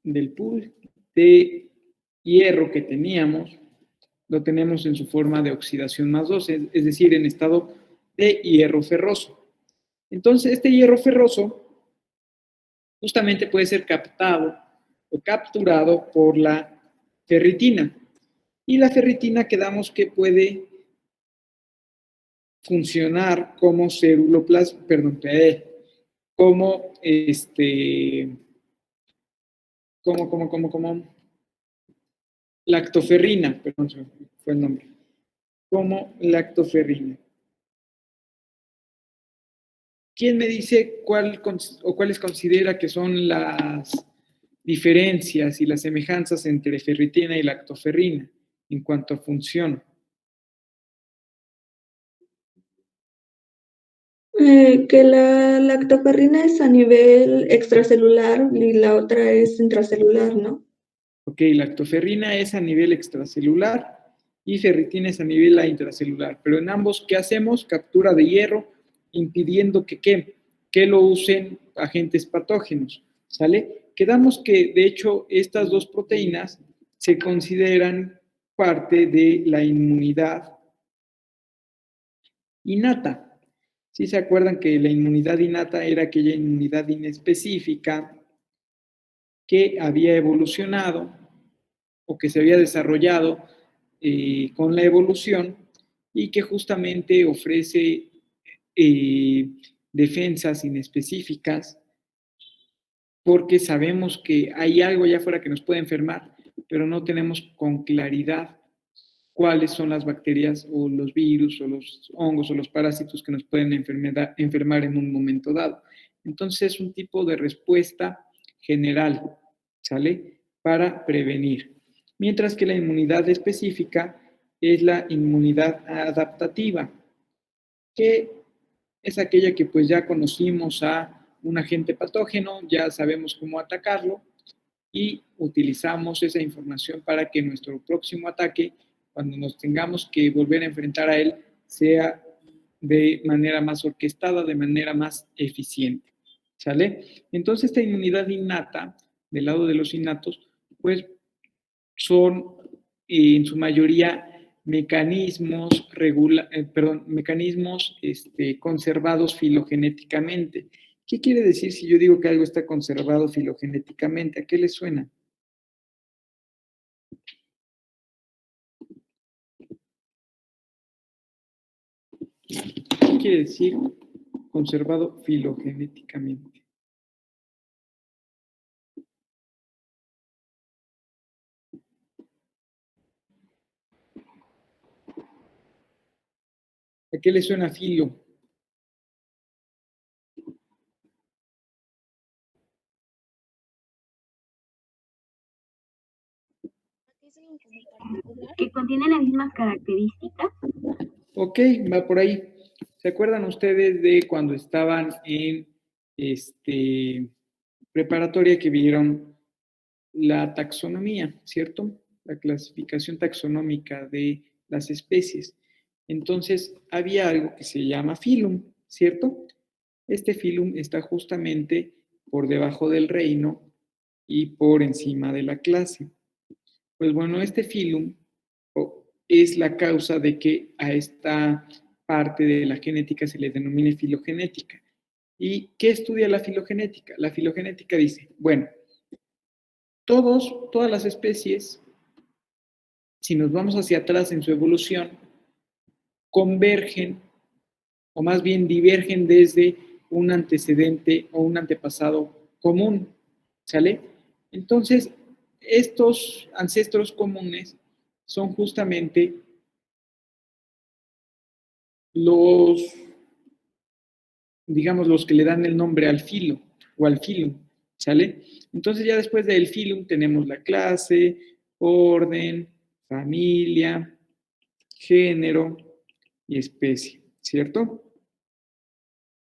del pool de hierro que teníamos, lo tenemos en su forma de oxidación más 2, es decir, en estado de hierro ferroso. Entonces, este hierro ferroso justamente puede ser captado o capturado por la ferritina. Y la ferritina quedamos que puede funcionar como ceruloplasma, perdón, como como lactoferrina, perdón, fue el nombre, como lactoferrina. ¿Quién me dice cuáles considera que son las diferencias y las semejanzas entre ferritina y lactoferrina en cuanto a función? Que la lactoferrina es a nivel extracelular y la otra es intracelular, ¿no? Ok, lactoferrina es a nivel extracelular y ferritina es a nivel intracelular. Pero en ambos, ¿qué hacemos? Captura de hierro, impidiendo que lo usen agentes patógenos, ¿sale? Quedamos que, de hecho, estas dos proteínas se consideran parte de la inmunidad innata. ¿Sí se acuerdan que la inmunidad innata era aquella inmunidad inespecífica que había evolucionado o que se había desarrollado con la evolución y que justamente ofrece defensas inespecíficas porque sabemos que hay algo allá afuera que nos puede enfermar, pero no tenemos con claridad cuáles son las bacterias o los virus o los hongos o los parásitos que nos pueden enfermar en un momento dado. Entonces es un tipo de respuesta general, ¿sale? Para prevenir. Mientras que la inmunidad específica es la inmunidad adaptativa, que es aquella que pues ya conocimos a un agente patógeno, ya sabemos cómo atacarlo y utilizamos esa información para que nuestro próximo ataque, cuando nos tengamos que volver a enfrentar a él, sea de manera más orquestada, de manera más eficiente. ¿Sale? Entonces esta inmunidad innata, del lado de los innatos, pues son en su mayoría mecanismos conservados filogenéticamente. ¿Qué quiere decir si yo digo que algo está conservado filogenéticamente? ¿A qué le suena? ¿Qué quiere decir conservado filogenéticamente? ¿A qué le suena filo? Que contienen las mismas características. Ok, va por ahí. ¿Se acuerdan ustedes de cuando estaban en preparatoria que vieron la taxonomía, ¿cierto? La clasificación taxonómica de las especies? Entonces, había algo que se llama filum, ¿cierto? Este filum está justamente por debajo del reino y por encima de la clase. Pues bueno, este filum es la causa de que a esta parte de la genética se le denomine filogenética. ¿Y qué estudia la filogenética? La filogenética dice, bueno, todas las especies, si nos vamos hacia atrás en su evolución, convergen o más bien divergen desde un antecedente o un antepasado común, ¿sale? Entonces, estos ancestros comunes son justamente los, digamos, los que le dan el nombre al filo o al filum, ¿sale? Entonces ya después del filum tenemos la clase, orden, familia, género y especie, ¿cierto?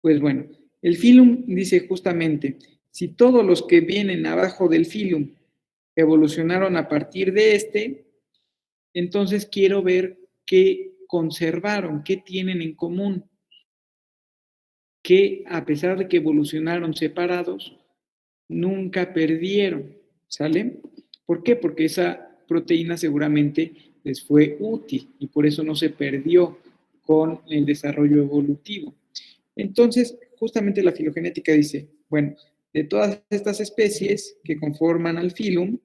Pues bueno, el filum dice justamente, si todos los que vienen abajo del filum evolucionaron a partir de este, entonces quiero ver qué conservaron, qué tienen en común, que a pesar de que evolucionaron separados, nunca perdieron. ¿sale? ¿Por qué? Porque esa proteína seguramente les fue útil y por eso no se perdió con el desarrollo evolutivo. Entonces, justamente la filogenética dice, bueno, de todas estas especies que conforman al filum,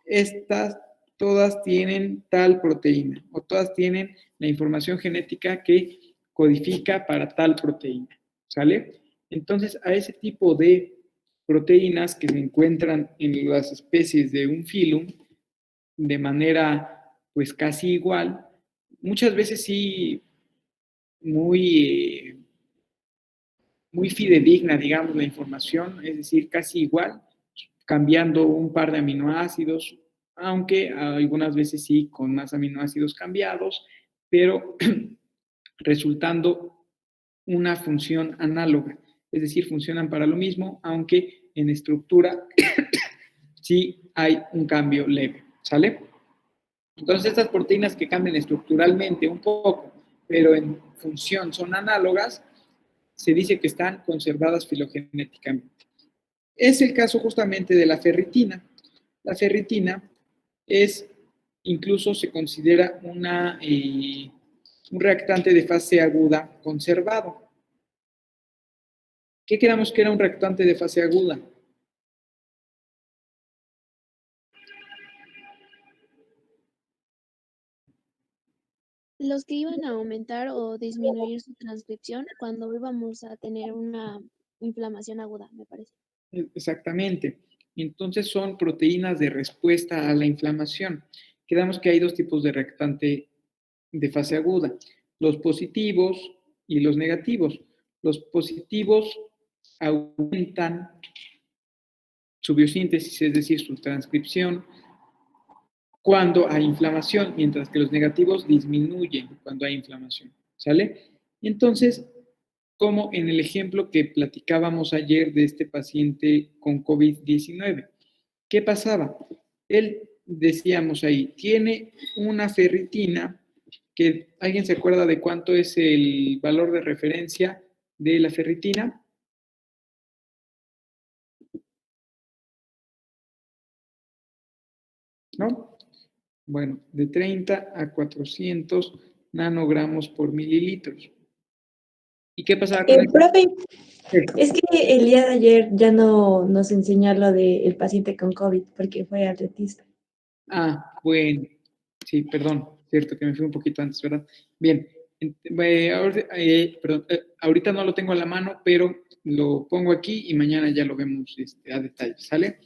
estas todas tienen tal proteína o todas tienen la información genética que codifica para tal proteína, ¿sale? Entonces, a ese tipo de proteínas que se encuentran en las especies de un filum de manera pues casi igual, muchas veces sí muy, muy fidedigna, digamos, la información, es decir, casi igual, cambiando un par de aminoácidos, aunque algunas veces sí con más aminoácidos cambiados, pero resultando una función análoga, es decir, funcionan para lo mismo, aunque en estructura sí hay un cambio leve, ¿sale? Entonces, estas proteínas que cambian estructuralmente un poco, pero en función son análogas, se dice que están conservadas filogenéticamente. Es el caso justamente de la ferritina. La ferritina es, incluso se considera un reactante de fase aguda conservado. ¿Qué quedamos que era un reactante de fase aguda? Los que iban a aumentar o disminuir su transcripción cuando íbamos a tener una inflamación aguda, me parece. Exactamente. Entonces son proteínas de respuesta a la inflamación. Quedamos que hay dos tipos de reactante de fase aguda, los positivos y los negativos. Los positivos aumentan su biosíntesis, es decir, su transcripción, cuando hay inflamación, mientras que los negativos disminuyen cuando hay inflamación, ¿sale? Entonces, como en el ejemplo que platicábamos ayer de este paciente con COVID-19, ¿qué pasaba? Él, decíamos ahí, tiene una ferritina, que ¿alguien se acuerda de cuánto es el valor de referencia de la ferritina? ¿No? Bueno, de 30 a 400 nanogramos por mililitros. ¿Y qué pasaba con el Profe, es que el día de ayer ya no nos enseñó lo del paciente con COVID porque fue atletista. Ah, bueno, sí, perdón, cierto que me fui un poquito antes, ¿verdad? Bien, ahorita no lo tengo a la mano, pero lo pongo aquí y mañana ya lo vemos a detalle, ¿sale?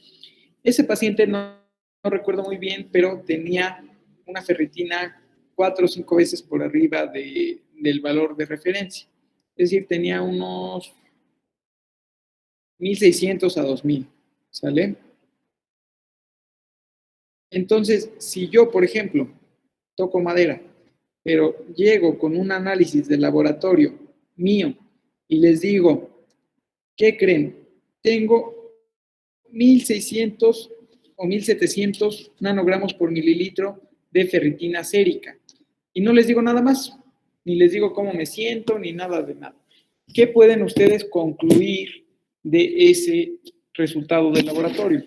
Ese paciente no recuerdo muy bien, pero tenía una ferritina 4 o 5 veces por arriba del valor de referencia. Es decir, tenía unos 1600 a 2000, ¿sale? Entonces, si yo, por ejemplo, toco madera, pero llego con un análisis de laboratorio mío y les digo, ¿qué creen? Tengo 1600 o 1700 nanogramos por mililitro de ferritina sérica. Y no les digo nada más, ni les digo cómo me siento, ni nada de nada. ¿Qué pueden ustedes concluir de ese resultado del laboratorio?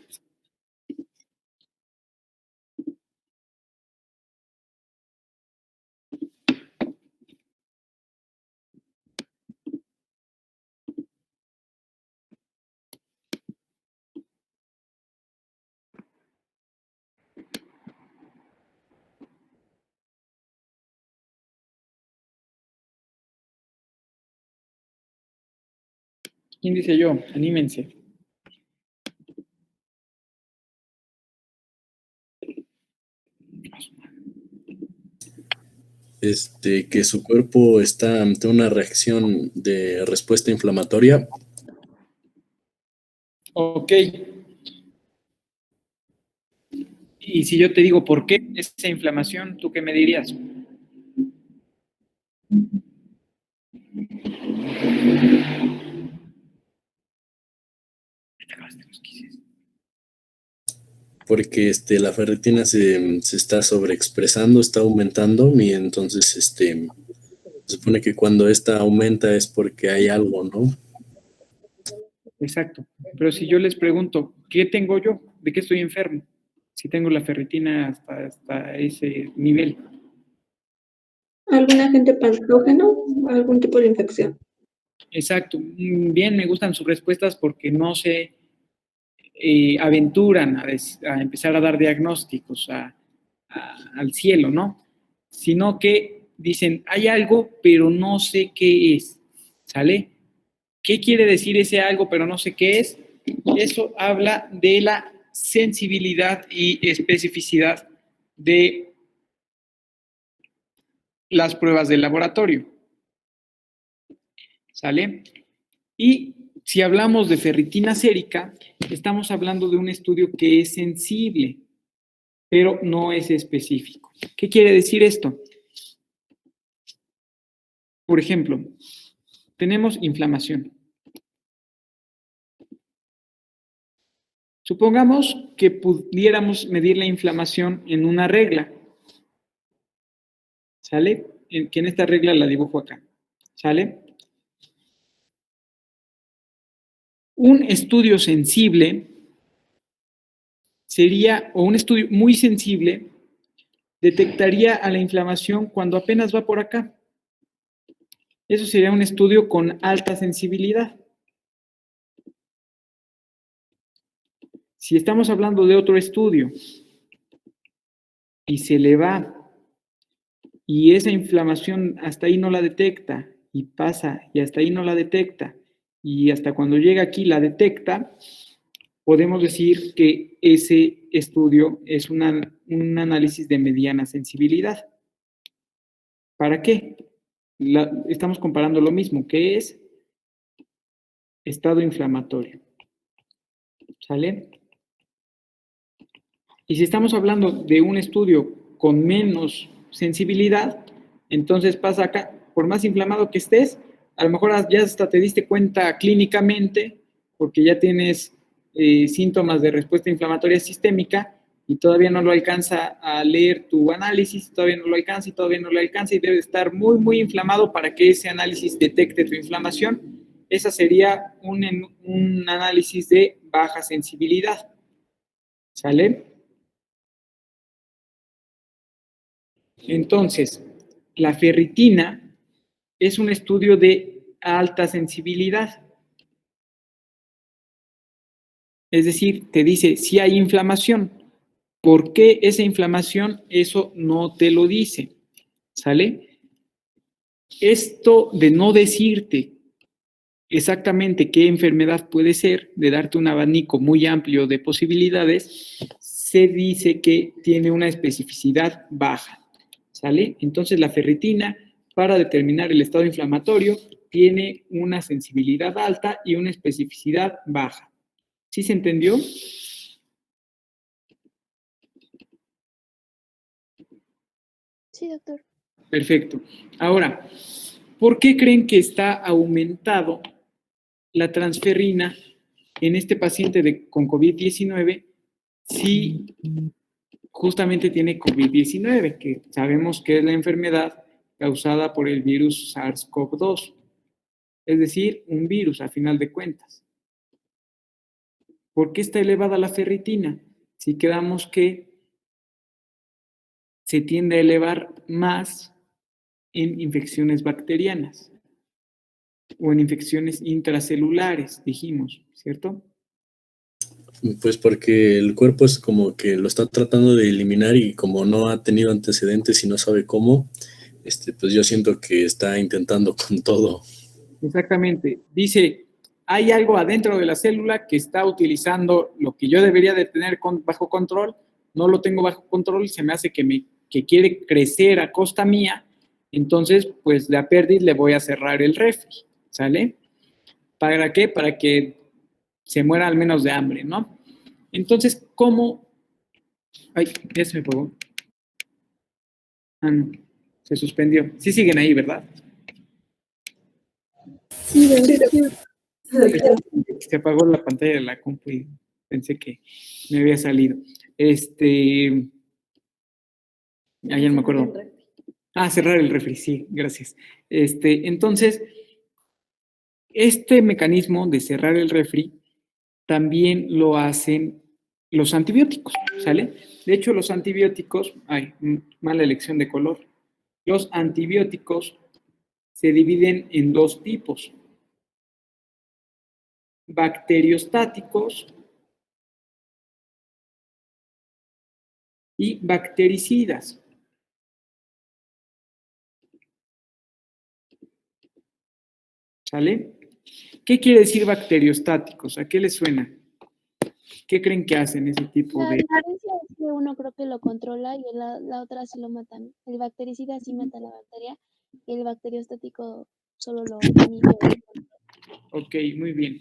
¿Quién dice yo? Anímense. Que su cuerpo está ante una reacción de respuesta inflamatoria. Ok. Y si yo te digo por qué esa inflamación, ¿tú qué me dirías? Porque la ferritina se está sobreexpresando, está aumentando, y entonces se supone que cuando esta aumenta es porque hay algo, ¿no? Exacto. Pero si yo les pregunto, ¿qué tengo yo? ¿De qué estoy enfermo? Si tengo la ferritina hasta ese nivel. ¿Algún agente patógeno? ¿Algún tipo de infección? Exacto. Bien, me gustan sus respuestas porque no se aventuran a empezar a dar diagnósticos al cielo, ¿no? Sino que dicen, hay algo, pero no sé qué es. ¿Sale? ¿Qué quiere decir ese algo, pero no sé qué es? Eso habla de la sensibilidad y especificidad de las pruebas del laboratorio. ¿Sale? Y si hablamos de ferritina sérica, estamos hablando de un estudio que es sensible, pero no es específico. ¿Qué quiere decir esto? Por ejemplo, tenemos inflamación. Supongamos que pudiéramos medir la inflamación en una regla. ¿Sale? Que en esta regla la dibujo acá. ¿Sale? Un estudio sensible sería, o un estudio muy sensible, detectaría a la inflamación cuando apenas va por acá. Eso sería un estudio con alta sensibilidad. Si estamos hablando de otro estudio y se le va y esa inflamación hasta ahí no la detecta y pasa y hasta ahí no la detecta y hasta cuando llega aquí la detecta, podemos decir que ese estudio es un análisis de mediana sensibilidad. ¿Para qué? Estamos comparando lo mismo, que es estado inflamatorio. ¿Sale? Y si estamos hablando de un estudio con menos sensibilidad, entonces pasa acá, por más inflamado que estés, a lo mejor ya hasta te diste cuenta clínicamente, porque ya tienes síntomas de respuesta inflamatoria sistémica y todavía no lo alcanza a leer tu análisis, todavía no lo alcanza y todavía no lo alcanza y debe estar muy, muy inflamado para que ese análisis detecte tu inflamación. Esa sería un análisis de baja sensibilidad. ¿Sale? Entonces, la ferritina es un estudio de alta sensibilidad. Es decir, te dice si hay inflamación. ¿Por qué esa inflamación? Eso no te lo dice. ¿Sale? Esto de no decirte exactamente qué enfermedad puede ser, de darte un abanico muy amplio de posibilidades, se dice que tiene una especificidad baja. ¿Sale? Entonces la ferritina, para determinar el estado inflamatorio, tiene una sensibilidad alta y una especificidad baja. ¿Sí se entendió? Sí, doctor. Perfecto. Ahora, ¿por qué creen que está aumentado la transferrina en este paciente con COVID-19 si justamente tiene COVID-19, que sabemos que es la enfermedad causada por el virus SARS-CoV-2? Es decir, un virus a final de cuentas. ¿Por qué está elevada la ferritina? Si quedamos que se tiende a elevar más en infecciones bacterianas o en infecciones intracelulares, dijimos, ¿cierto? Pues porque el cuerpo es como que lo está tratando de eliminar y como no ha tenido antecedentes y no sabe cómo, pues yo siento que está intentando con todo. Exactamente. Dice, hay algo adentro de la célula que está utilizando lo que yo debería de tener bajo control, no lo tengo bajo control, se me hace que quiere crecer a costa mía, entonces pues de a perdiz le voy a cerrar el refri, ¿sale? ¿Para qué? Para que se muera al menos de hambre, ¿no? Entonces, ¿cómo? Ay, ya se me apagó. Ah, no, se suspendió. Sí siguen ahí, ¿verdad? Sí, doctor. Se apagó la pantalla de la compu y pensé que me había salido. Ya no me acuerdo. Ah, cerrar el refri, sí, gracias. Entonces, Este mecanismo de cerrar el refri también lo hacen los antibióticos, ¿sale? De hecho, los antibióticos, mala elección de color. Los antibióticos se dividen en dos tipos: bacteriostáticos y bactericidas. ¿Sale? ¿Qué quiere decir bacteriostáticos? ¿A qué les suena? ¿Qué creen que hacen ese tipo La de...? diferencia es que uno creo que lo controla y la otra sí lo matan. El bactericida sí mata la bacteria y el bacteriostático solo lo inhibe. Ok, muy bien.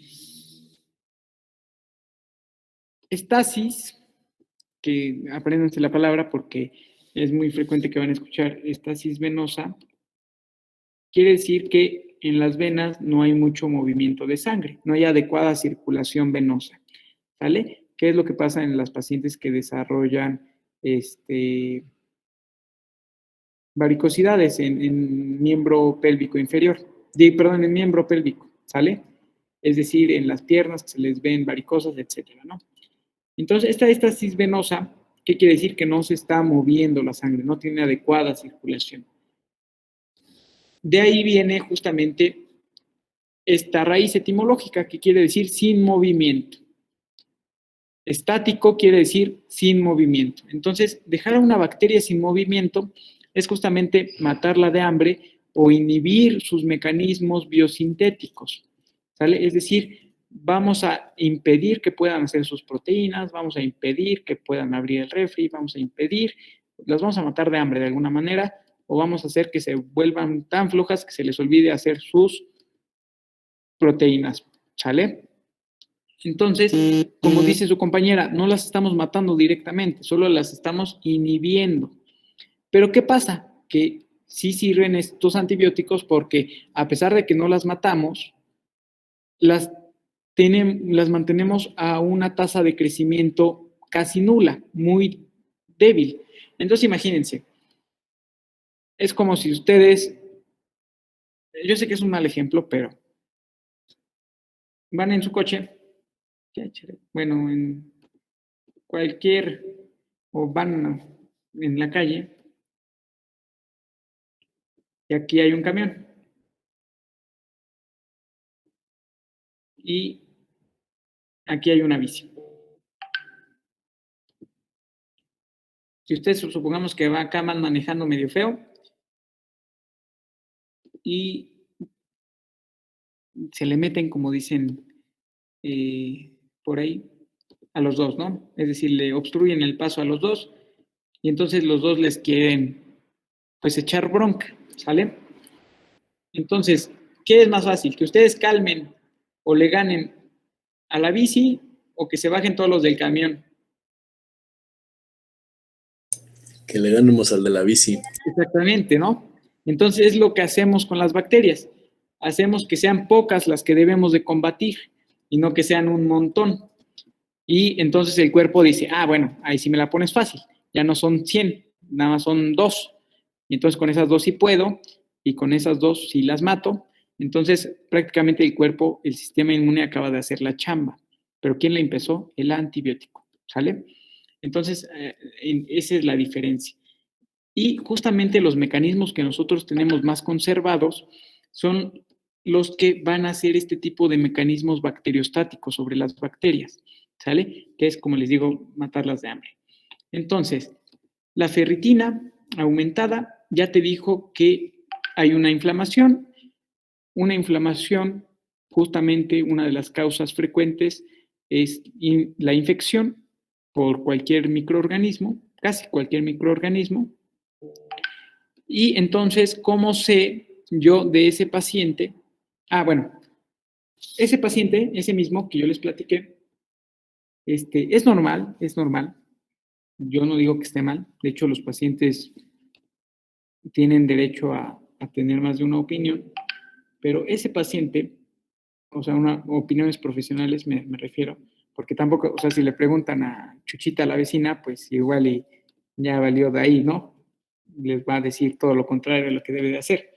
Estasis, que apréndanse la palabra porque es muy frecuente que van a escuchar estasis venosa, quiere decir que en las venas no hay mucho movimiento de sangre, no hay adecuada circulación venosa, ¿sale? ¿Qué es lo que pasa en las pacientes que desarrollan varicosidades en miembro pélvico inferior? Perdón, en miembro pélvico, ¿sale? Es decir, en las piernas que se les ven varicosas, etcétera, ¿no? Entonces, esta estasis venosa, ¿qué quiere decir? Que no se está moviendo la sangre, no tiene adecuada circulación. De ahí viene justamente esta raíz etimológica, que quiere decir sin movimiento. Estático quiere decir sin movimiento. Entonces, dejar a una bacteria sin movimiento es justamente matarla de hambre o inhibir sus mecanismos biosintéticos, ¿sale? Es decir, vamos a impedir que puedan hacer sus proteínas, vamos a impedir que puedan abrir el refri, vamos a impedir, las vamos a matar de hambre de alguna manera, o vamos a hacer que se vuelvan tan flojas que se les olvide hacer sus proteínas, ¿sale? Entonces, como dice su compañera, no las estamos matando directamente, solo las estamos inhibiendo. Pero ¿qué pasa? Que sí sirven estos antibióticos porque a pesar de que no las matamos, las mantenemos a una tasa de crecimiento casi nula, muy débil. Entonces, imagínense, es como si ustedes, yo sé que es un mal ejemplo, pero van en su coche, bueno, en cualquier, o van en la calle, y aquí hay un camión. Y aquí hay una bici. Si ustedes supongamos que va acá van manejando medio feo y se le meten, como dicen por ahí, a los dos, ¿no? Es decir, le obstruyen el paso a los dos y entonces los dos les quieren, pues, echar bronca, ¿sale? Entonces, ¿qué es más fácil? ¿Que ustedes calmen o le ganen a la bici o que se bajen todos los del camión? Que le ganemos al de la bici. Exactamente, ¿no? Entonces es lo que hacemos con las bacterias. Hacemos que sean pocas las que debemos de combatir y no que sean un montón. Y entonces el cuerpo dice, bueno, ahí sí me la pones fácil. Ya no son 100, nada más son 2. Y entonces con esas 2 sí puedo y con esas 2 sí las mato. Entonces prácticamente el cuerpo, el sistema inmune acaba de hacer la chamba. Pero ¿quién la empezó? El antibiótico, ¿sale? Entonces esa es la diferencia. Y justamente los mecanismos que nosotros tenemos más conservados son los que van a hacer este tipo de mecanismos bacteriostáticos sobre las bacterias, ¿sale? Que es, como les digo, matarlas de hambre. Entonces, la ferritina aumentada ya te dijo que hay una inflamación. Una inflamación, justamente una de las causas frecuentes es la infección por cualquier microorganismo, casi cualquier microorganismo. Y entonces, ¿cómo sé yo de ese paciente? Bueno, ese paciente, ese mismo que yo les platiqué, es normal, es normal. Yo no digo que esté mal. De hecho, los pacientes tienen derecho a tener más de una opinión, pero ese paciente, o sea, opiniones profesionales me refiero, porque tampoco, o sea, si le preguntan a Chuchita, la vecina, pues igual y ya valió de ahí, ¿no? Les va a decir todo lo contrario de lo que debe de hacer.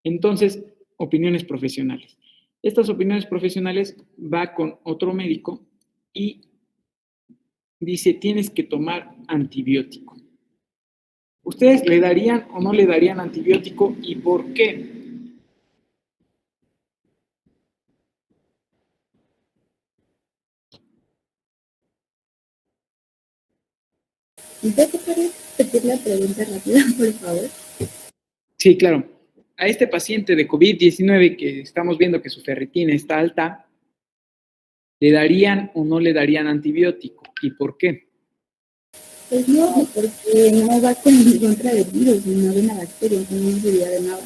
Entonces, opiniones profesionales. estas opiniones profesionales va con otro médico y dice, tienes que tomar antibiótico. ¿Ustedes le darían o no le darían antibiótico y por qué? ¿Te puedes repetir la pregunta rápida, por favor? Sí, claro. A este paciente de COVID-19 que estamos viendo que su ferritina está alta, ¿le darían o no le darían antibiótico? ¿Y por qué? Pues no, porque no va en contra del virus, sino de una bacteria, no sería de nada.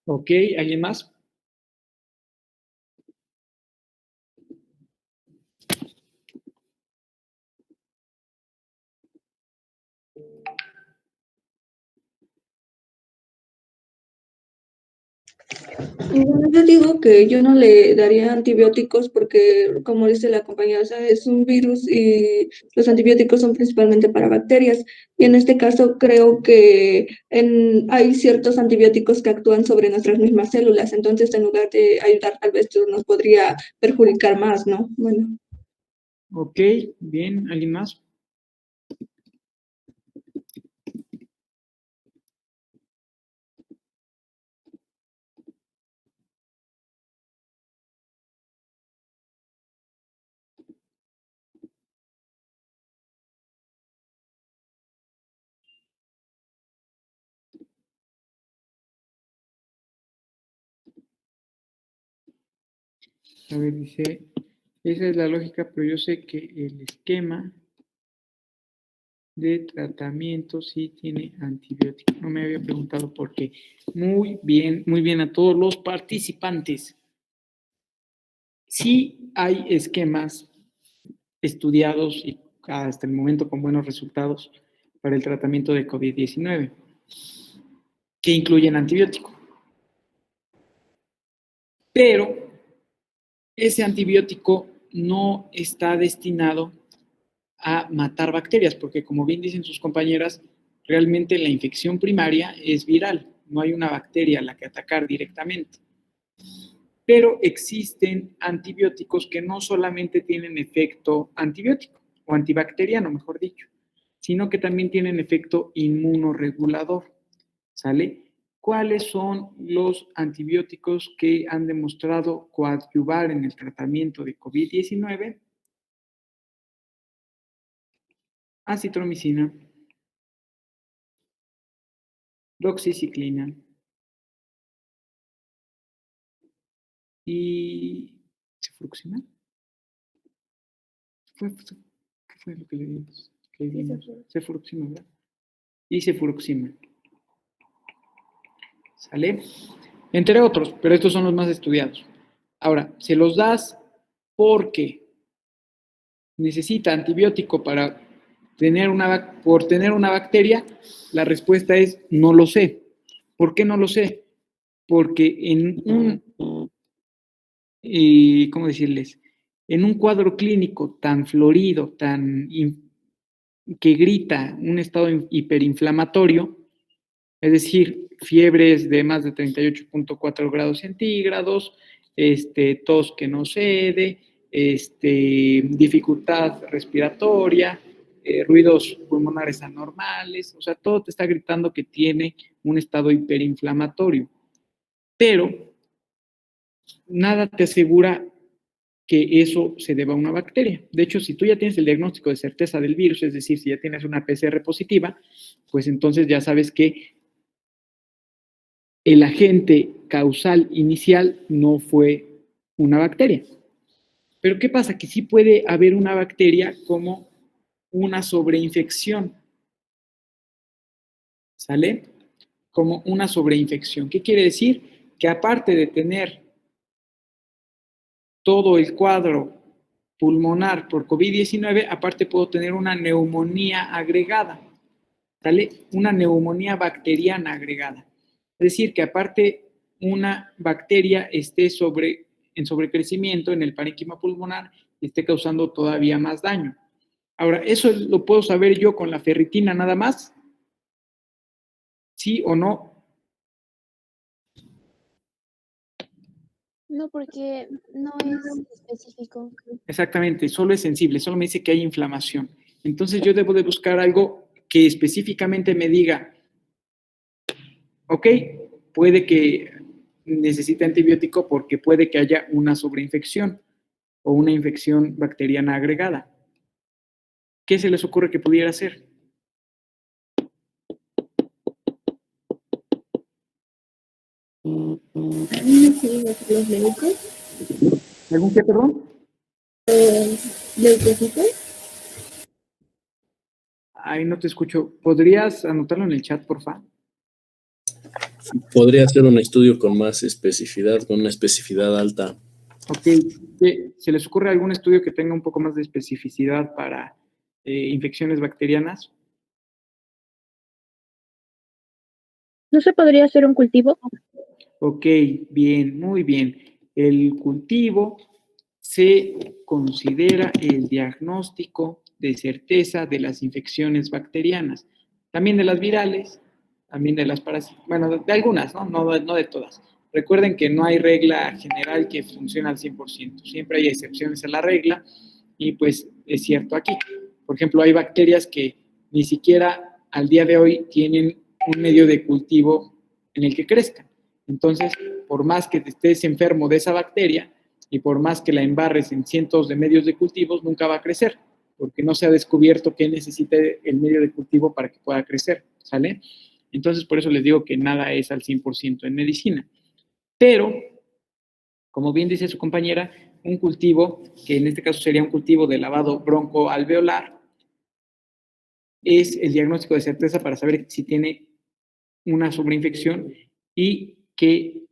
Ok, ¿alguien más? Y bueno, yo digo que yo no le daría antibióticos porque, como dice la compañera, o sea, es un virus y los antibióticos son principalmente para bacterias. Y en este caso creo que hay ciertos antibióticos que actúan sobre nuestras mismas células. Entonces, en lugar de ayudar, tal vez nos podría perjudicar más, ¿no? Bueno. Ok, bien, ¿alguien más? A ver, dice, esa es la lógica, pero yo sé que el esquema de tratamiento sí tiene antibiótico. No me había preguntado por qué. Muy bien a todos los participantes. Sí hay esquemas estudiados y hasta el momento con buenos resultados para el tratamiento de COVID-19 que incluyen antibiótico. Pero ese antibiótico no está destinado a matar bacterias, porque como bien dicen sus compañeras, realmente la infección primaria es viral, no hay una bacteria a la que atacar directamente. Pero existen antibióticos que no solamente tienen efecto antibiótico o antibacteriano, mejor dicho, sino que también tienen efecto inmunorregulador. ¿Sale? ¿Cuáles son los antibióticos que han demostrado coadyuvar en el tratamiento de COVID-19? Acitromicina, doxiciclina y cefuroxima. ¿Qué fue lo que le dimos? Cefuroxima, ¿verdad? Y cefuroxima. ¿Sale? Entre otros, pero estos son los más estudiados. Ahora, se los das porque necesita antibiótico para por tener una bacteria, la respuesta es no lo sé. ¿Por qué no lo sé? Porque en un, ¿cómo decirles? En un cuadro clínico tan florido, que grita un estado hiperinflamatorio, es decir, fiebres de más de 38.4 grados centígrados, tos que no cede, dificultad respiratoria, ruidos pulmonares anormales, o sea, todo te está gritando que tiene un estado hiperinflamatorio. Pero nada te asegura que eso se deba a una bacteria. De hecho, si tú ya tienes el diagnóstico de certeza del virus, es decir, si ya tienes una PCR positiva, pues entonces ya sabes que el agente causal inicial no fue una bacteria. Pero ¿qué pasa? Que sí puede haber una bacteria como una sobreinfección. ¿Sale? Como una sobreinfección. ¿Qué quiere decir? Que aparte de tener todo el cuadro pulmonar por COVID-19, aparte puedo tener una neumonía agregada. ¿Sale? Una neumonía bacteriana agregada. Es decir, que aparte una bacteria esté en sobrecrecimiento en el parénquima pulmonar y esté causando todavía más daño. Ahora, ¿eso lo puedo saber yo con la ferritina nada más? ¿Sí o no? No, porque no es específico. Exactamente, solo es sensible, solo me dice que hay inflamación. Entonces yo debo de buscar algo que específicamente me diga, ok, puede que necesite antibiótico porque puede que haya una sobreinfección o una infección bacteriana agregada. ¿Qué se les ocurre que pudiera ser? A mí me siguen los leucos, ¿Algún qué, perdón? leucocitos. Ay, no te escucho. ¿Podrías anotarlo en el chat, por favor? Podría ser un estudio con más especificidad, con una especificidad alta. Ok. ¿Se les ocurre algún estudio que tenga un poco más de especificidad para infecciones bacterianas? ¿No se podría hacer un cultivo? Ok, bien, muy bien. El cultivo se considera el diagnóstico de certeza de las infecciones bacterianas, también de las virales, también de las parásitas, bueno, de algunas, ¿no? No de todas. Recuerden que no hay regla general que funcione al 100%, siempre hay excepciones a la regla y pues es cierto aquí. Por ejemplo, hay bacterias que ni siquiera al día de hoy tienen un medio de cultivo en el que crezcan. Entonces, por más que estés enfermo de esa bacteria y por más que la embarres en cientos de medios de cultivos, nunca va a crecer, porque no se ha descubierto qué necesita el medio de cultivo para que pueda crecer, ¿sale? Entonces, por eso les digo que nada es al 100% en medicina. Pero, como bien dice su compañera, un cultivo, que en este caso sería un cultivo de lavado broncoalveolar, es el diagnóstico de certeza para saber si tiene una sobreinfección y qué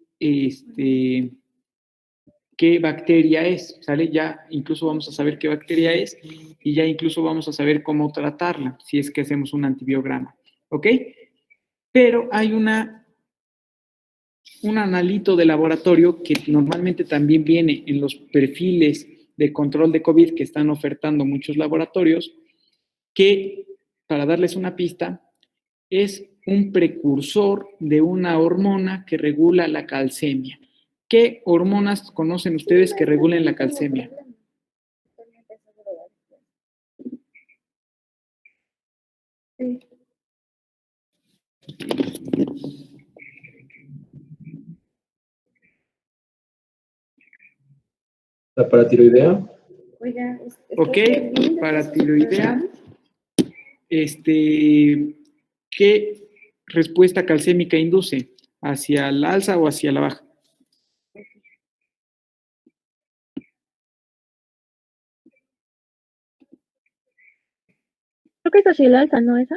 bacteria es, ¿sale? Ya incluso vamos a saber qué bacteria es y ya incluso vamos a saber cómo tratarla si es que hacemos un antibiograma, ¿ok? Pero hay un analito de laboratorio que normalmente también viene en los perfiles de control de COVID que están ofertando muchos laboratorios, que, para darles una pista, es un precursor de una hormona que regula la calcemia. ¿Qué hormonas conocen ustedes que regulen la calcemia? La paratiroidea. Ok, paratiroidea. ¿Qué respuesta calcémica induce? ¿Hacia la alza o hacia la baja? Creo que es así el alta, ¿no? Esa.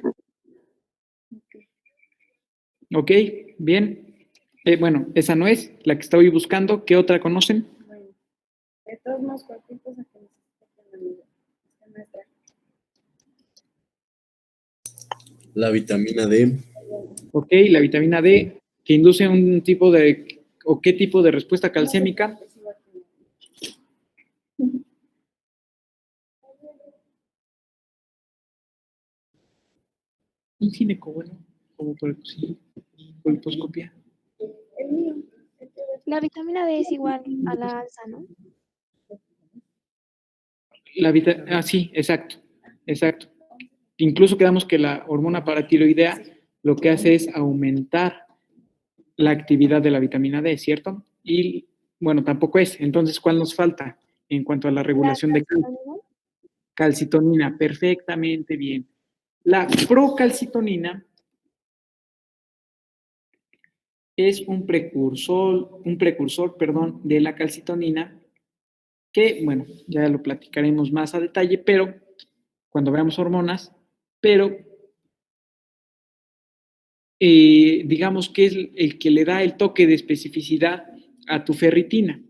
Ok, bien. Bueno, esa no es la que estoy buscando. ¿Qué otra conocen? De todos modos, cualquier cosa que necesiten, La vitamina D. Ok, la vitamina D, que induce un tipo de, o qué tipo de respuesta calcémica. Un gineco, bueno, como por sí, colposcopia. La vitamina D es igual a la alza, ¿no? Sí, exacto, exacto. Incluso quedamos que la hormona paratiroidea lo que hace es aumentar la actividad de la vitamina D, ¿cierto? Y bueno, tampoco es. Entonces, ¿cuál nos falta en cuanto a la regulación de calcitonina? Perfectamente bien. La procalcitonina es un precursor, de la calcitonina que, bueno, ya lo platicaremos más a detalle, pero cuando veamos hormonas, pero digamos que es el que le da el toque de especificidad a tu ferritina,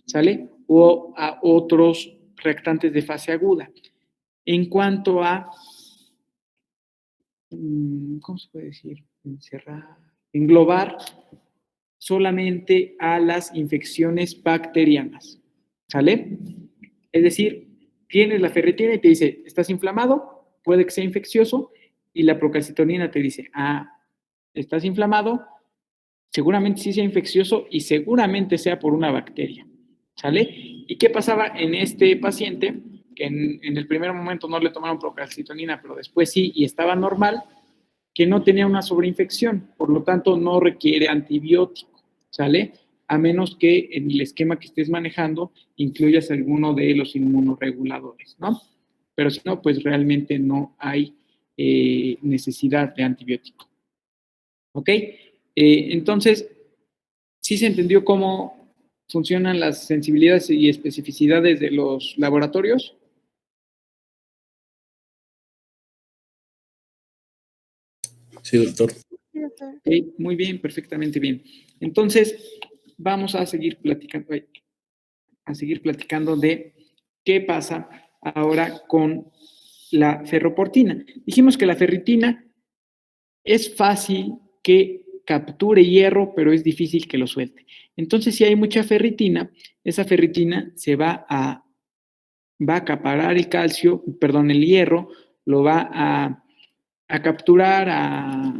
¿sale? O a otros reactantes de fase aguda. En cuanto a, ¿cómo se puede decir? Englobar solamente a las infecciones bacterianas, ¿sale? Es decir, tienes la ferritina y te dice, ¿estás inflamado? Puede que sea infeccioso, y la procalcitonina te dice, estás inflamado, seguramente sí sea infeccioso y seguramente sea por una bacteria, ¿sale? ¿Y qué pasaba en este paciente? Que en el primer momento no le tomaron procalcitonina, pero después sí, y estaba normal, que no tenía una sobreinfección, por lo tanto no requiere antibiótico, ¿sale? A menos que en el esquema que estés manejando incluyas alguno de los inmunoreguladores, ¿no? Pero si no, pues realmente no hay necesidad de antibiótico. ¿Ok? Entonces, ¿sí se entendió cómo funcionan las sensibilidades y especificidades de los laboratorios? Sí, doctor. Sí, doctor. Ok, muy bien, perfectamente bien. Entonces, vamos a seguir platicando de qué pasa ahora con la ferroportina. Dijimos que la ferritina es fácil que capture hierro, pero es difícil que lo suelte. Entonces, si hay mucha ferritina, esa ferritina va a acaparar el calcio, perdón, el hierro, lo va a capturar, a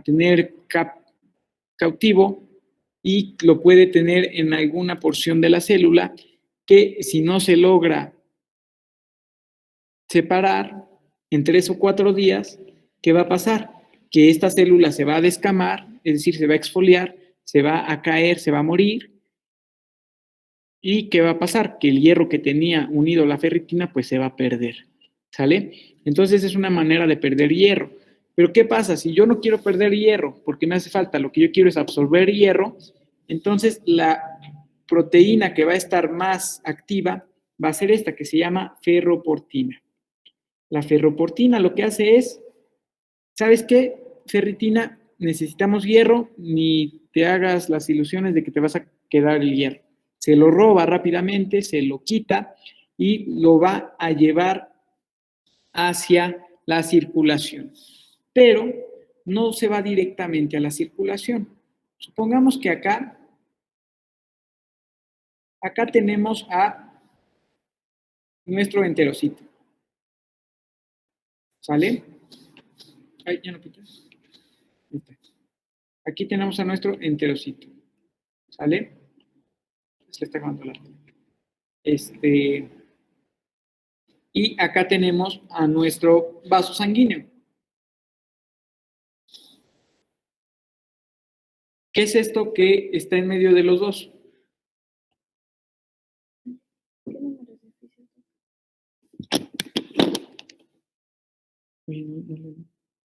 tener cautivo y lo puede tener en alguna porción de la célula que si no se logra separar en 3 o 4 días, ¿qué va a pasar? Que esta célula se va a descamar, es decir, se va a exfoliar, se va a caer, se va a morir. ¿Y qué va a pasar? Que el hierro que tenía unido a la ferritina, pues se va a perder. ¿Sale? Entonces es una manera de perder hierro. Pero ¿qué pasa? Si yo no quiero perder hierro, porque me hace falta, lo que yo quiero es absorber hierro, entonces la proteína que va a estar más activa va a ser esta, que se llama ferroportina. La ferroportina lo que hace es, ¿sabes qué? Ferritina, necesitamos hierro, ni te hagas las ilusiones de que te vas a quedar el hierro. Se lo roba rápidamente, se lo quita y lo va a llevar hacia la circulación. Pero no se va directamente a la circulación. Supongamos que acá tenemos a nuestro enterocito. ¿Sale? Ay, ya no pitas. Aquí tenemos a nuestro enterocito. ¿Sale? Se le está acabando la. Y acá tenemos a nuestro vaso sanguíneo. ¿Qué es esto que está en medio de los dos? Oye, no le he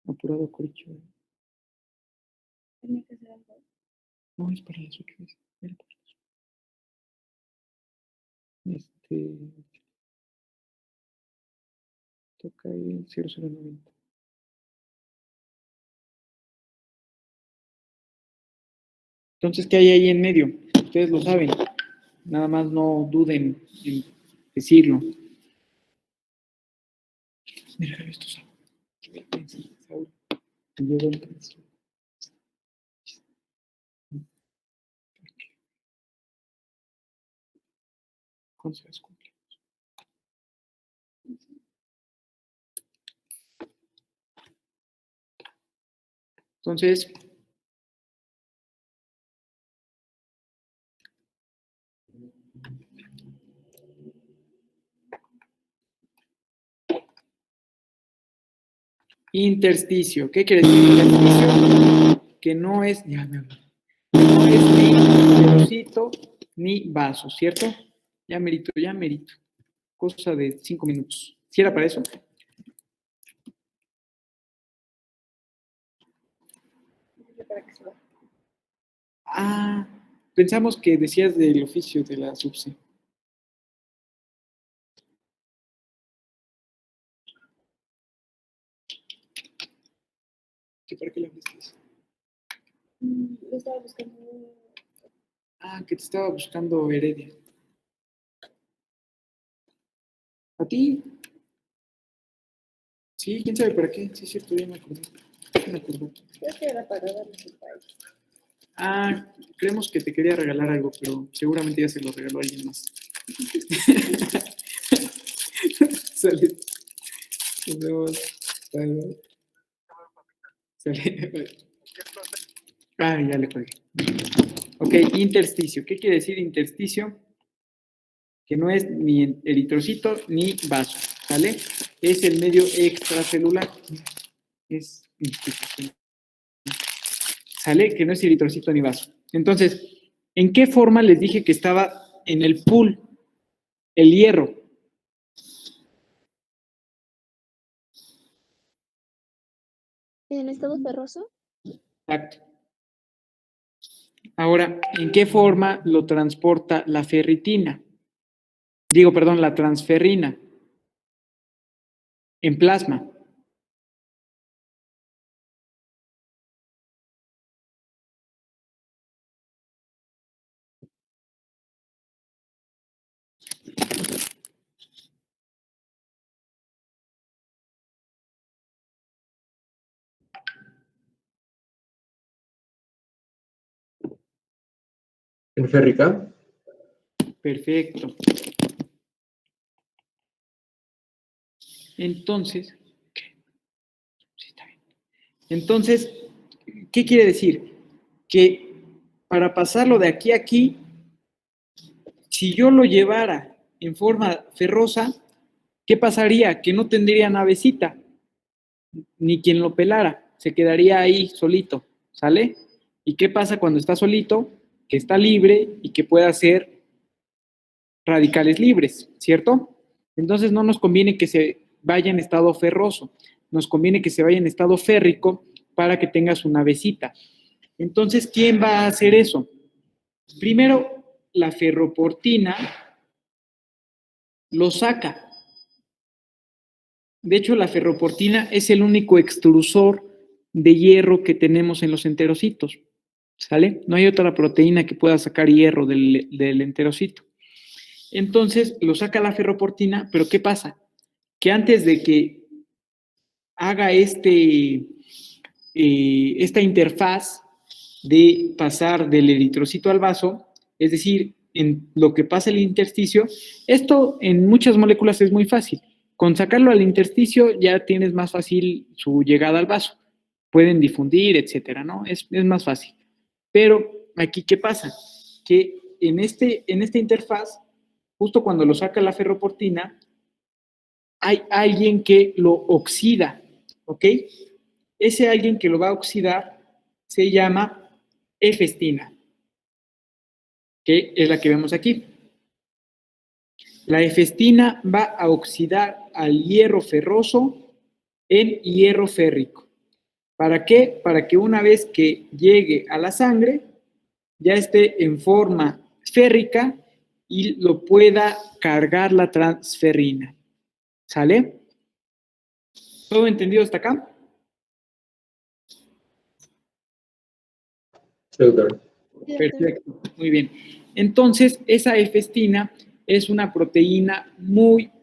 apurado corcho. Tiene que ser algo. No, es para las 8 veces. Toca ahí 0090. Entonces, ¿qué hay ahí en medio? Ustedes lo saben. Nada más no duden en decirlo. Mira, esto es Saúl. ¿Cuándo se les cumple? Entonces, intersticio. ¿Qué quiere decir intersticio? Que no es, ya me habló. No es ni enterocito ni vaso, ¿cierto? Ya merito, ya merito. Cosa de 5 minutos. ¿Sí era para eso? Ah, pensamos que decías del oficio de la subse. ¿Qué para qué le hablaste? Lo estaba buscando. Ah, que te estaba buscando Heredia. ¿A ti? Sí, quién sabe para qué. Sí, es cierto, ya me acordé. Ya me acordé. Creo que era para darles el país. Ah, creemos que te quería regalar algo, pero seguramente ya se lo regaló alguien más. Sale. Nos vemos. Bye, bye. Sale. Ah, ya le colgué. Ok, intersticio. ¿Qué quiere decir intersticio? Que no es ni eritrocito ni vaso, ¿sale? Es el medio extracelular. Es institucional. ¿Sale? Que no es eritrocito ni vaso. Entonces, ¿en qué forma les dije que estaba en el pool el hierro? ¿En estado ferroso? Exacto. Ahora, ¿en qué forma lo transporta la ferritina? Digo, perdón, la transferrina. En plasma. ¿En férrica? Perfecto. Entonces, sí, está bien. Entonces, ¿qué quiere decir? Que para pasarlo de aquí a aquí, si yo lo llevara en forma ferrosa, ¿qué pasaría? Que no tendría navecita, ni quien lo pelara, se quedaría ahí solito, ¿sale? ¿Y qué pasa cuando está solito? Que está libre y que puede hacer radicales libres, ¿cierto? Entonces no nos conviene que se vaya en estado ferroso, nos conviene que se vaya en estado férrico para que tenga su navecita. Entonces, ¿quién va a hacer eso? Primero, la ferroportina lo saca. De hecho, la ferroportina es el único extrusor de hierro que tenemos en los enterocitos, ¿sale? No hay otra proteína que pueda sacar hierro del enterocito. Entonces, lo saca la ferroportina, pero ¿qué pasa? Que antes de que haga esta interfaz de pasar del eritrocito al vaso, es decir, en lo que pasa el intersticio, esto en muchas moléculas es muy fácil. Con sacarlo al intersticio ya tienes más fácil su llegada al vaso. Pueden difundir, etcétera, ¿no? Es más fácil. Pero aquí, ¿qué pasa? Que en esta interfaz, justo cuando lo saca la ferroportina, hay alguien que lo oxida, ¿ok? Ese alguien que lo va a oxidar se llama efestina, que es la que vemos aquí. La efestina va a oxidar al hierro ferroso en hierro férrico. ¿Para qué? Para que una vez que llegue a la sangre, ya esté en forma férrica y lo pueda cargar la transferrina. ¿Sale? ¿Todo entendido hasta acá? Sí, doctor. Perfecto, muy bien. Entonces, esa efestina es una proteína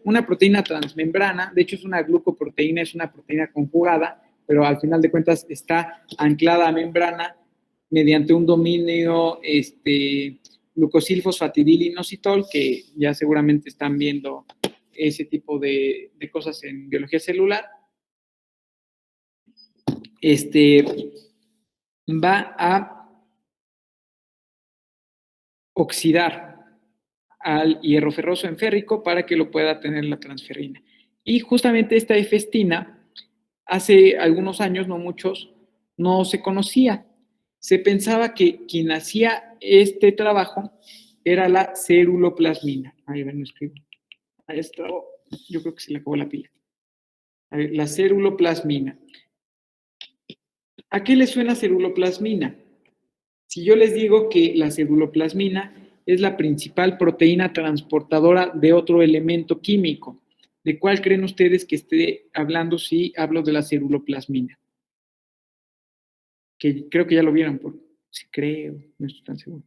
una proteína transmembrana, de hecho es una glucoproteína, es una proteína conjugada, pero al final de cuentas está anclada a membrana mediante un dominio glucosilfosfatidilinositol, que ya seguramente están viendo ese tipo de cosas en biología celular. Va a oxidar al hierro ferroso en férrico para que lo pueda tener la transferrina. Y justamente esta efestina, hace algunos años, no muchos, no se conocía. Se pensaba que quien hacía este trabajo era la ceruloplasmina. Ahí ven, escribo. Ahí está. Yo creo que se le acabó la pila. A ver, la ceruloplasmina. ¿A qué le suena ceruloplasmina? Si yo les digo que la ceruloplasmina es la principal proteína transportadora de otro elemento químico, ¿de cuál creen ustedes que esté hablando si hablo de la ceruloplasmina? Que creo que ya lo vieron, si creo, no estoy tan seguro.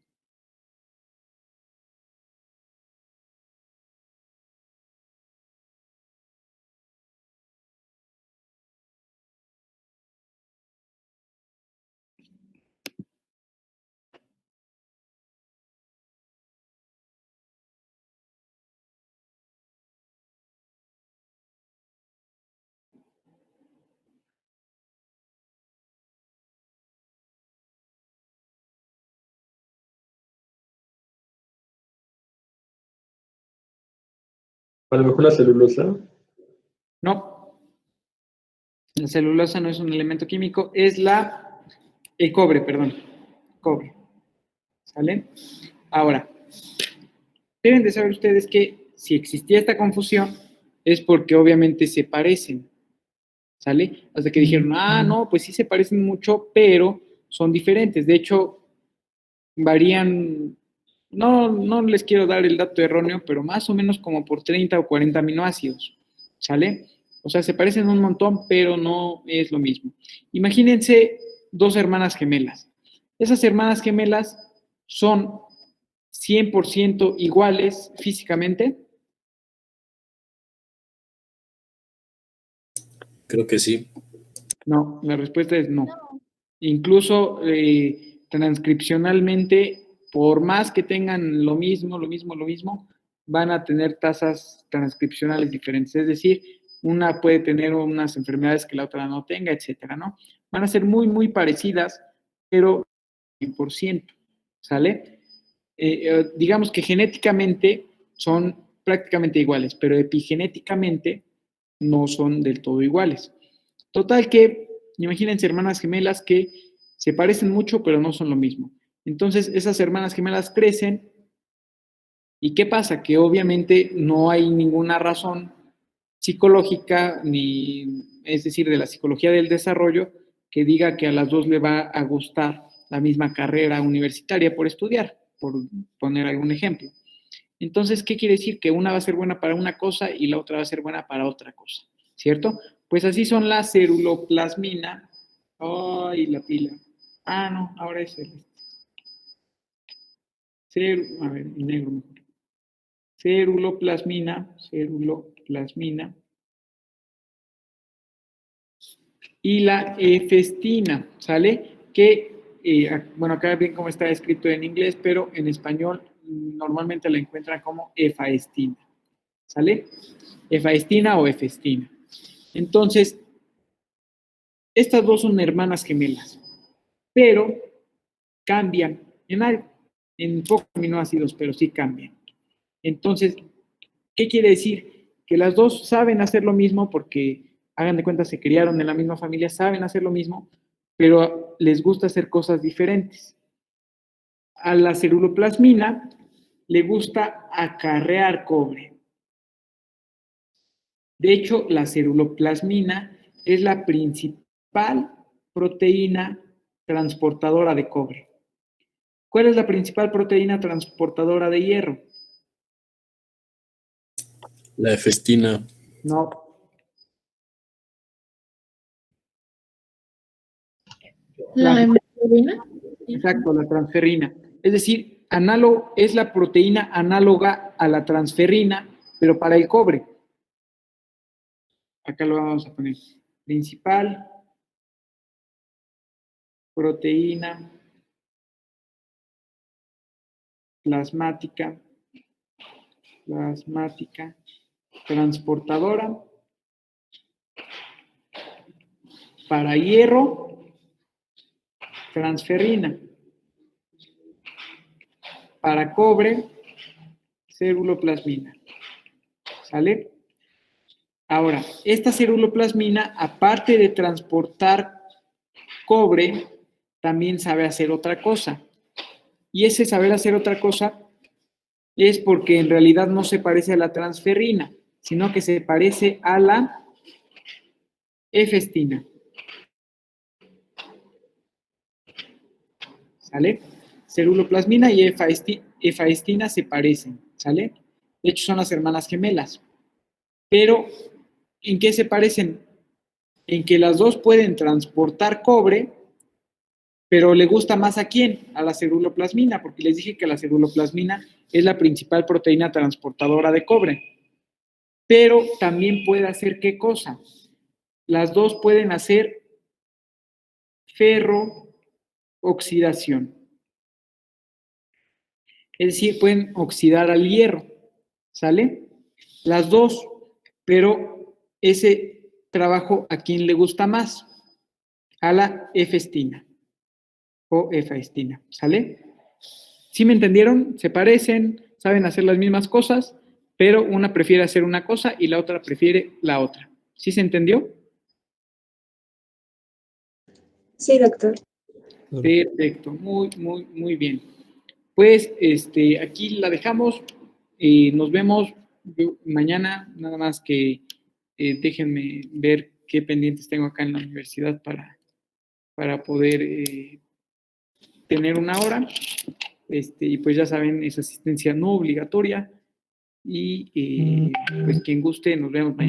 A lo mejor la celulosa. No, la celulosa no es un elemento químico, es el cobre, perdón, cobre. ¿Sale? Ahora, deben de saber ustedes que si existía esta confusión es porque obviamente se parecen. ¿Sale? Hasta que dijeron, no, pues sí se parecen mucho, pero son diferentes. De hecho, varían, no les quiero dar el dato erróneo, pero más o menos como por 30 o 40 aminoácidos. ¿Sale? O sea, se parecen un montón, pero no es lo mismo. Imagínense dos hermanas gemelas. Esas hermanas gemelas son 100% iguales físicamente. Creo que sí. No, la respuesta es no. Incluso transcripcionalmente, por más que tengan lo mismo, van a tener tasas transcripcionales diferentes. Es decir, una puede tener unas enfermedades que la otra no tenga, etcétera, ¿no? Van a ser muy, muy parecidas, pero 100%, ¿sale? Digamos que genéticamente son prácticamente iguales, pero epigenéticamente no son del todo iguales. Total que, imagínense hermanas gemelas que se parecen mucho, pero no son lo mismo. Entonces, esas hermanas gemelas crecen y ¿qué pasa? Que obviamente no hay ninguna razón psicológica, es decir, de la psicología del desarrollo, que diga que a las dos le va a gustar la misma carrera universitaria por estudiar, por poner algún ejemplo. Entonces, ¿qué quiere decir? Que una va a ser buena para una cosa y la otra va a ser buena para otra cosa, ¿cierto? Pues así son la ceruloplasmina. Ay, la pila. No, ahora es el a ver, en negro mejor. Ceruloplasmina y la efestina, ¿sale? Que, bueno, acá ven cómo está escrito en inglés, pero en español normalmente la encuentran como efaestina, ¿sale? Efaestina o efestina. Entonces, estas dos son hermanas gemelas, pero cambian en algo, en pocos aminoácidos, pero sí cambian. Entonces, ¿qué quiere decir? Que las dos saben hacer lo mismo porque, hagan de cuenta, se criaron en la misma familia, saben hacer lo mismo, pero les gusta hacer cosas diferentes. A la ceruloplasmina le gusta acarrear cobre. De hecho, la ceruloplasmina es la principal proteína transportadora de cobre. ¿Cuál es la principal proteína transportadora de hierro? La efestina. No. La hemoglobina. Exacto, la transferrina. Es decir, es la proteína análoga a la transferrina, pero para el cobre. Acá lo vamos a poner. Principal proteína plasmática transportadora para hierro, transferrina. Para cobre, ceruloplasmina. ¿Sale? Ahora, esta ceruloplasmina, aparte de transportar cobre, también sabe hacer otra cosa. Y ese saber hacer otra cosa es porque en realidad no se parece a la transferrina, sino que se parece a la efestina. ¿Sale? Ceruloplasmina y efaestina se parecen, ¿sale? De hecho, son las hermanas gemelas. Pero, ¿en qué se parecen? En que las dos pueden transportar cobre, pero le gusta más a quién? A la ceruloplasmina, porque les dije que la ceruloplasmina es la principal proteína transportadora de cobre. Pero también puede hacer ¿qué cosa? Las dos pueden hacer ferrooxidación. Es decir, pueden oxidar al hierro, ¿sale? Las dos, pero ese trabajo ¿a quién le gusta más? A la efestina o efaestina, ¿sale? ¿Sí me entendieron? ¿Se parecen? ¿Saben hacer las mismas cosas? pero una prefiere hacer una cosa y la otra prefiere la otra. ¿Sí se entendió? Sí, doctor. Perfecto, muy bien. Pues aquí la dejamos. Nos vemos mañana, nada más que déjenme ver qué pendientes tengo acá en la universidad para poder tener una hora. Y pues ya saben, es asistencia no obligatoria. Y pues quien guste, nos vemos mañana.